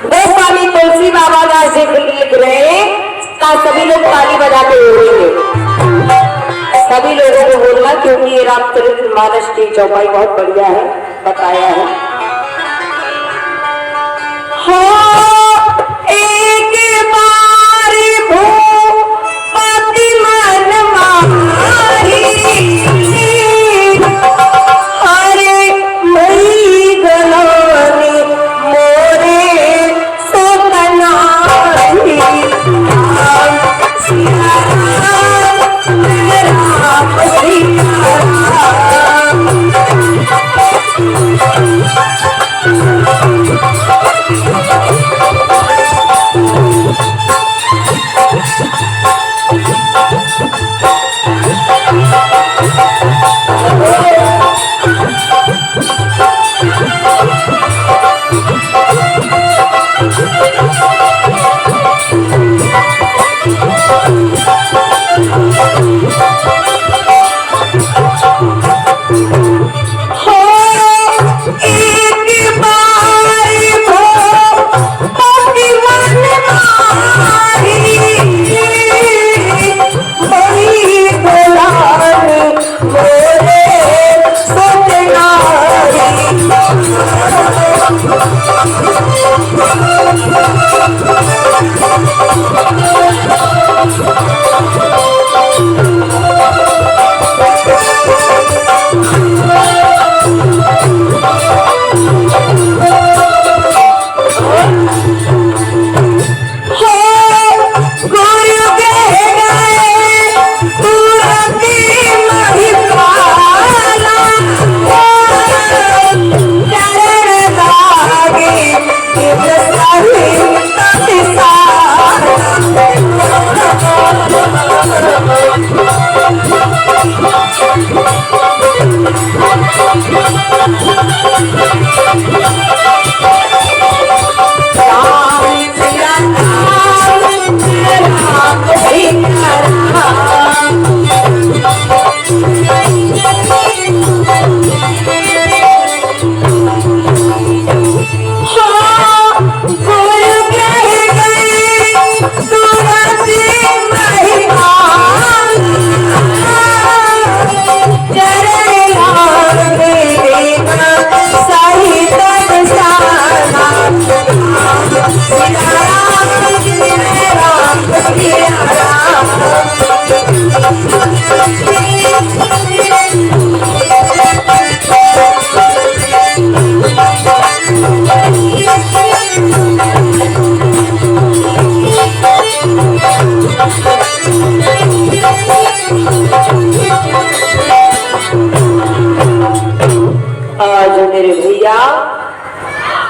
गोस्वामी तुलसी बाबा का जिक्र लिख रहे का सभी लोग ताली बजा के बोलेंगे, सभी लोगों को बोलना, क्योंकि ये रामचरित मानस की चौपाई बहुत बढ़िया है, बताया है। एक बारी भूपति मन मारी, हरे मई गलानी मोरे सोतनारी, सिया राम सिया राम।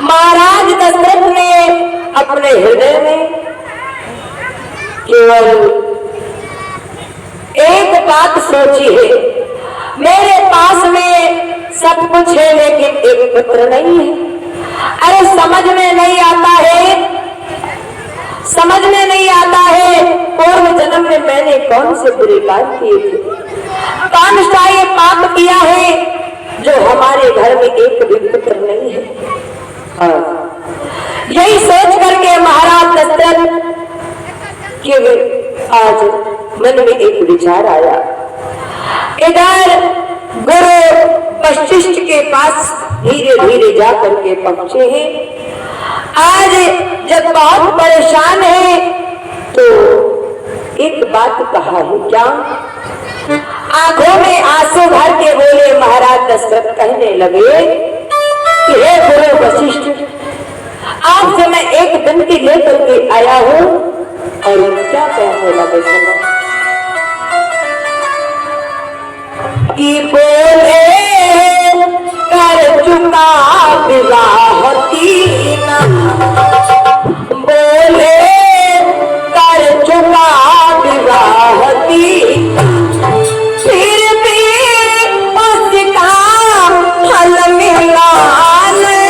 महाराज दशरथ ने अपने हृदय में केवल एक बात सोची है, मेरे पास में सब कुछ है लेकिन एक पुत्र नहीं है। अरे समझ में नहीं आता है, समझ में नहीं आता है पूर्व जन्म में मैंने कौन से बुरे काम किए थे, कौन सा ये पाप किया है जो हमारे घर में एक भी पुत्र नहीं है। यही सोच करके महाराज दशरथ के आज मन में एक विचार आया। इधर गुरु वशिष्ठ के पास धीरे धीरे जा करके पहुंचे हैं। आज जब बहुत परेशान है तो एक बात कहा है, क्या आंखों में आंसू भर के बोले महाराज दशरथ, कहने लगे कि हे गुरु वशिष्ठ, आपसे मैं एक विनती लेकर के आया हूं। और क्या कहने लगे सुनो, कि बोले कर चुका विवाह तीना, बोले कर चुका विवाह तीना, फिर भी उसका फल मिला नहीं।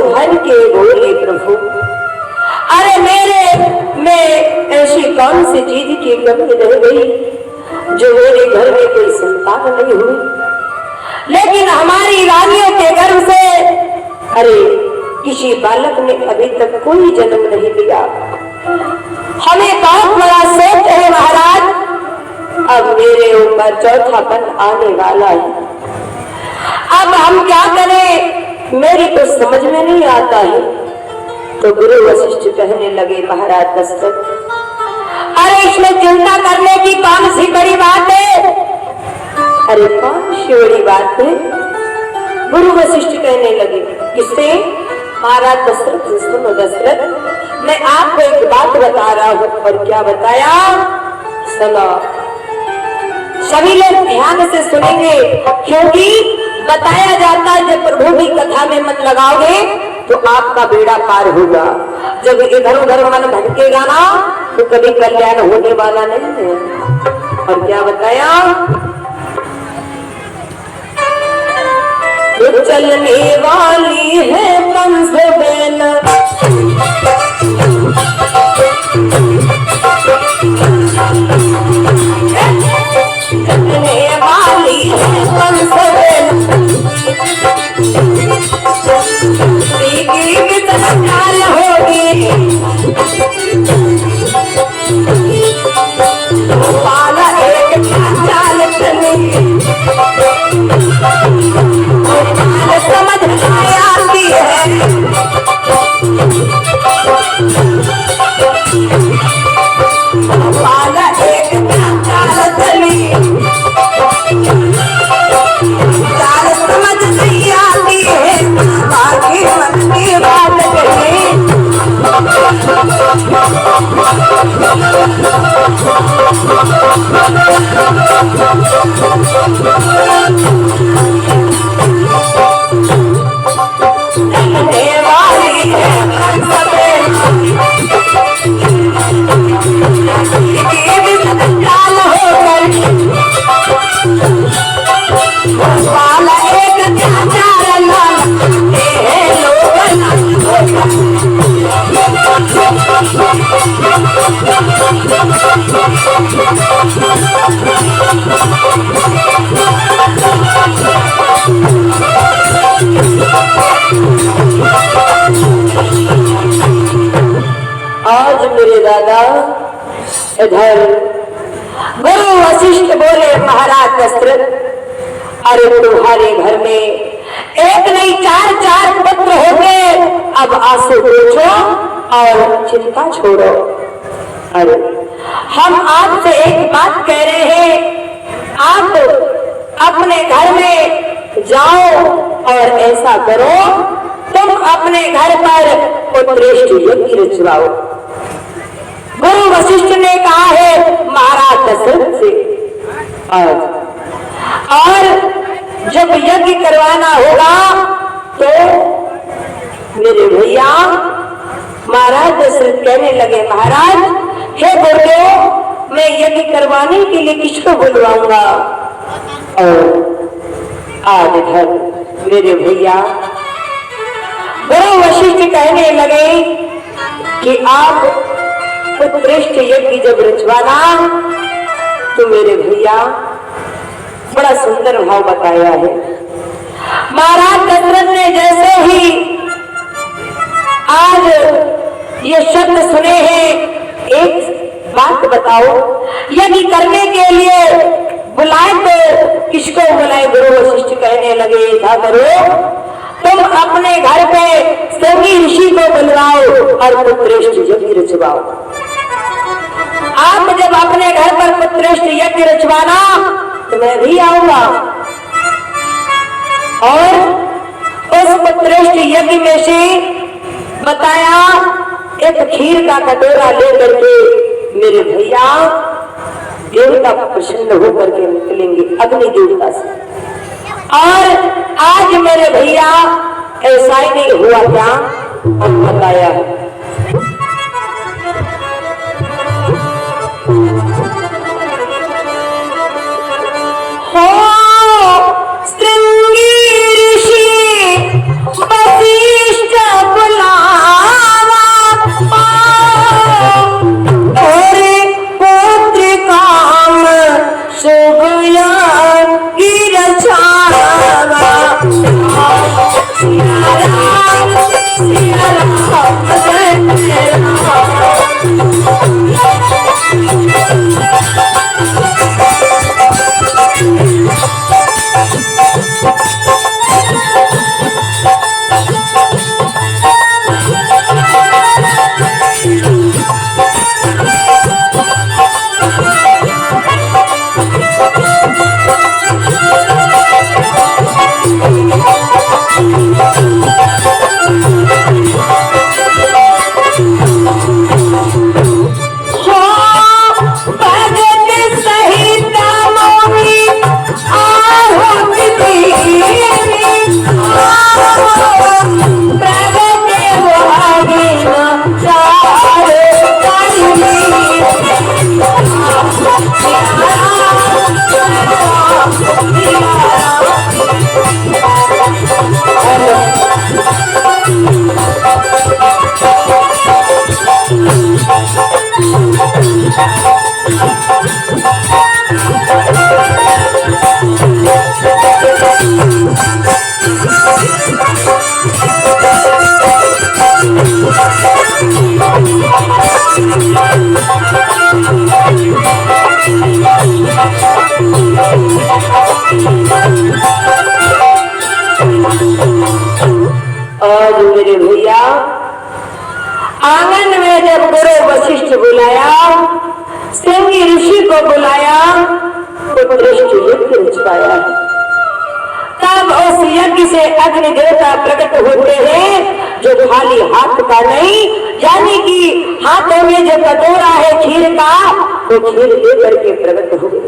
भर के बोले प्रभु, अरे मेरे में ऐसी कौन सी चीज की कमी रह गई जो मेरे घर में कोई संतान नहीं हुई, लेकिन हमारी रानियों के गर्भ से अरे किसी बालक ने अभी तक कोई जन्म नहीं दिया। हमें बहुत बड़ा शोक है महाराज, अब मेरे ऊपर चौथापन आने वाला है। अब हम क्या करें, मेरी तो समझ में नहीं आता है। तो गुरु वशिष्ठ कहने लगे, महाराज दशरथ, अरे इसमें चिंता करने की कौन सी बड़ी बात है? अरे कौन सी बड़ी बात है? गुरु वशिष्ठ कहने लगे, किससे? महाराज दशरथ से सुनो दशरथ, मैं आपको एक बात बता रहा हूँ। और क्या बताया? सुनो, सभी लोग ध्यान से सुनेंगे, क्योंकि बताया जाता है जब प्रभु की कथा में मन लगाओगे तो आपका बेड़ा पार होगा। जब इधर उधर मन भटकेगा ना तो कभी कल्याण होने वाला नहीं है। और क्या बताया? तो चलने वाली है कंस बेन, चलने वाली है कंस बेन, चाल होगी पाला एक चाल चलेगी, समझ आया हैं लोग। आज मेरे दादा इधर गुरु वशिष्ठ बोले, महाराज दशरथ, अरे तुम्हारे घर में एक नहीं चार चार पुत्र हो गए, अब आंसू पोंछो और चिंता छोड़ो। अरे हम आपसे एक बात कह रहे हैं, आप अपने घर में जाओ और ऐसा करो, तुम अपने घर पर पुत्रेष्ठ यज्ञ रचवाओ। गुरु वशिष्ठ ने कहा है महाराज दशरथ से आज, और जब यज्ञ करवाना होगा तो मेरे भैया महाराज दशरथ कहने लगे, महाराज हे गुरुदेव, मैं यज्ञ करवाने के लिए किसको बुलवाऊंगा? और आज इधर मेरे भैया गुरु वशिष्ठ कहने लगे कि आप पुत्रेष्ठ यज्ञ जब रचवाना, तो मेरे भैया बड़ा सुंदर भाव बताया है। महाराज दशरथ ने जैसे ही आज ये शब्द सुने हैं, एक बात बताओ, यज्ञ करने के लिए बुलाए तो किसको बुलाए? गुरु वशिष्ठ कहने लगे, था करो, तुम अपने घर पे सभी ऋषि को बुलवाओ और पुत्रेष्ठ यज्ञ रचवाओ। आप जब अपने घर पर पुत्रेष्ठ यज्ञ रचवाना तो मैं भी आऊंगा, और उस पुत्रेष्ठ यज्ञ में से बताया एक खीर का कटोरा लेकर के मेरे भैया देवता प्रसन्न होकर के निकलेंगे अग्नि देवता से। और आज मेरे भैया ऐसा ही नहीं हुआ क्या? हम बताया है। और मेरे भैया आंगन में जब गुरु वशिष्ठ बुलाया, सिंह ऋषि को बुलाया, पुत्रेष्ठ यज्ञ रचवाया, तब उस यज्ञ से अग्नि देवता प्रकट होते हैं, जो खाली हाथ का नहीं, यानी कि हाथों में जो कटोरा है खीर का, वो खीर लेकर के प्रकट हुए।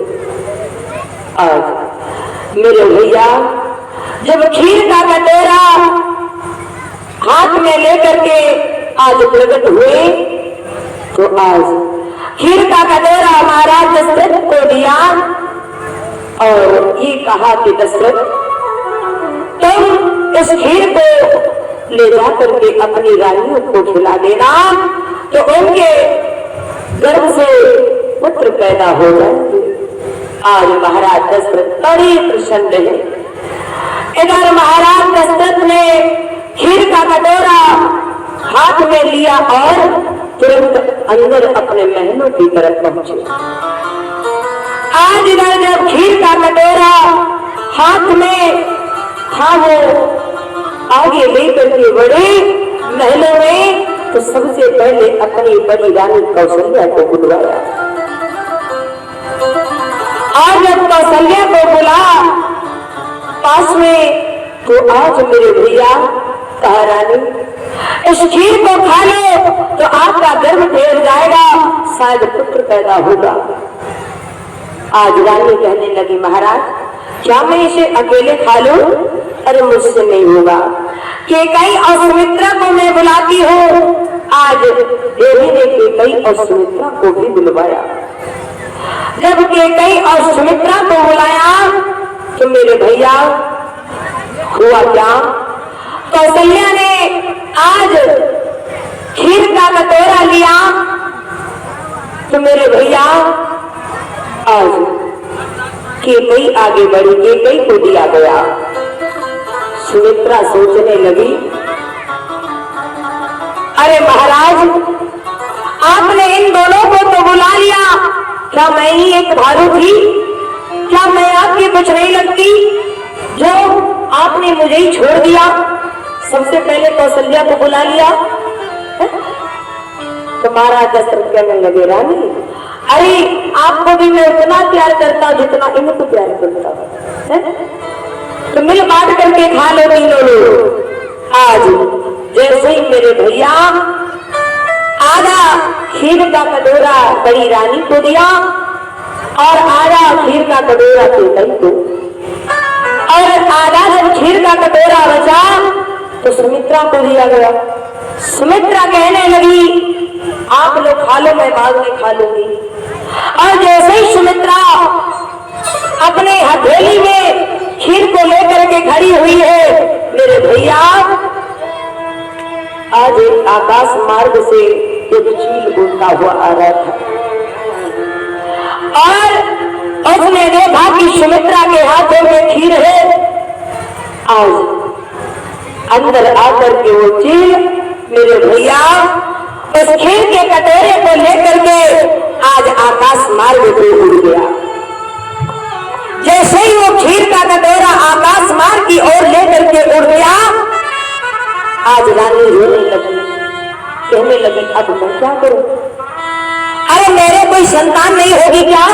आज मेरे भैया जब खीर का कटोरा हाथ में लेकर के आज प्रकट हुए, तो आज खीर का कटोरा महाराज दशरथ को दिया और ये कहा कि दशरथ, तुम इस खीर को ले जा करके अपनी रानियों को खिला देना, तो उनके गर्भ से पुत्र पैदा हो जाएंगे। आज महाराज दशरथ बड़े प्रसन्न है। इधर महाराज दशरथ ने खीर का कटोरा हाथ में लिया और तुरंत अंदर अपने महलों की तरफ पहुंचे। आज इधर जब खीर का कटोरा हाथ में था, वो आगे लेकर के बड़े महलों में, तो सबसे पहले अपनी बड़ी रानी कौशल्या को बुलवाया। और जब कौशल्या को बुला पास में, तो आज मेरे भैया कहा, रानी इस खीर को खा लो तो आपका गर्भ टेढ़ जाएगा, शायद पुत्र पैदा होगा। आज रानी कहने लगी, महाराज क्या मैं इसे अकेले खा लूं? अरे मुझसे नहीं होगा। केकई और सुमित्रा को मैं बुलाती हूँ। आज देवी ने केकई और सुमित्रा को भी बुलवाया। जब केकई और सुमित्रा को बुलाया तो मेरे भैया हुआ क्या, कौशल्या ने आज खीर का कटोरा लिया, तो मेरे भैया आज केकई आगे बढ़ी, केकई को दिया गया। सुमित्रा सोचने लगी, अरे महाराज आपने इन दोनों को तो बुला लिया, क्या मैं ही एक भारू थी? क्या मैं आपकी कुछ नहीं लगती जो आपने मुझे ही छोड़ दिया? सबसे पहले कौशल्या को बुला लिया। तो महाराज दशरथ कहने लगे, रानी अरे आपको भी मैं उतना प्यार करता हूं जितना इनको प्यार करता हूं, तो मिल बांट करके खा लो तीनों लोग। आज जैसे ही मेरे भैया आधा खीर का कटोरा बड़ी रानी को दिया और आधा खीर का कटोरा केकई को, और आधा जब खीर का कटोरा बचा तो सुमित्रा को दिया गया। सुमित्रा कहने लगी, आप लोग खा लो, मैं बाद में खा लूंगी। और जैसे ही सुमित्रा अपने हथेली में खीर को लेकर के खड़ी हुई है, मेरे भैया आज एक आकाश मार्ग से एक चील उड़ता हुआ आ रहा था, और उसने देखा कि सुमित्रा के हाथों में खीर है। आज अंदर आकर के वो चील मेरे भैया उस खीर के कटोरे को लेकर के आज आकाश मार्ग पे उड़ गया। जैसे ही वो खीर का कटोरा आकाश मार्ग की ओर लेकर के उड़ गया, आज रानी रोने लगी, कहने लगी, अब मैं क्या करूं? अरे मेरे कोई संतान नहीं होगी क्या?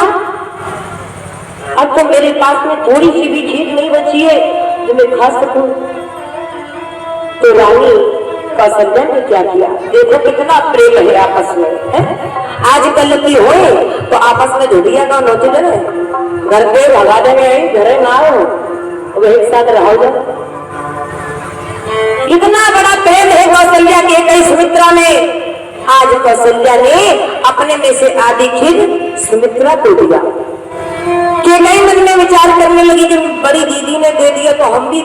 अब तो मेरे पास में थोड़ी सी भी खीर नहीं बची है जो मैं खा सकूं। तो रानी कौशल्या ने क्या किया, देखो कितना प्रेम है आपस में, है? आजकल की हो तो आपस में झुटिया का नोचे जने घर पे भगा देंगे, घरे ना हो वो एक साथ रहो जाओ। इतना बड़ा प्रेम है कौशल्या के कई सुमित्रा में। आज कौशल्या ने अपने में से आधी खीर सुमित्रा को दिया। केकई मन में विचार करने लगी कि बड़ी दीदी ने दे दिया तो हम भी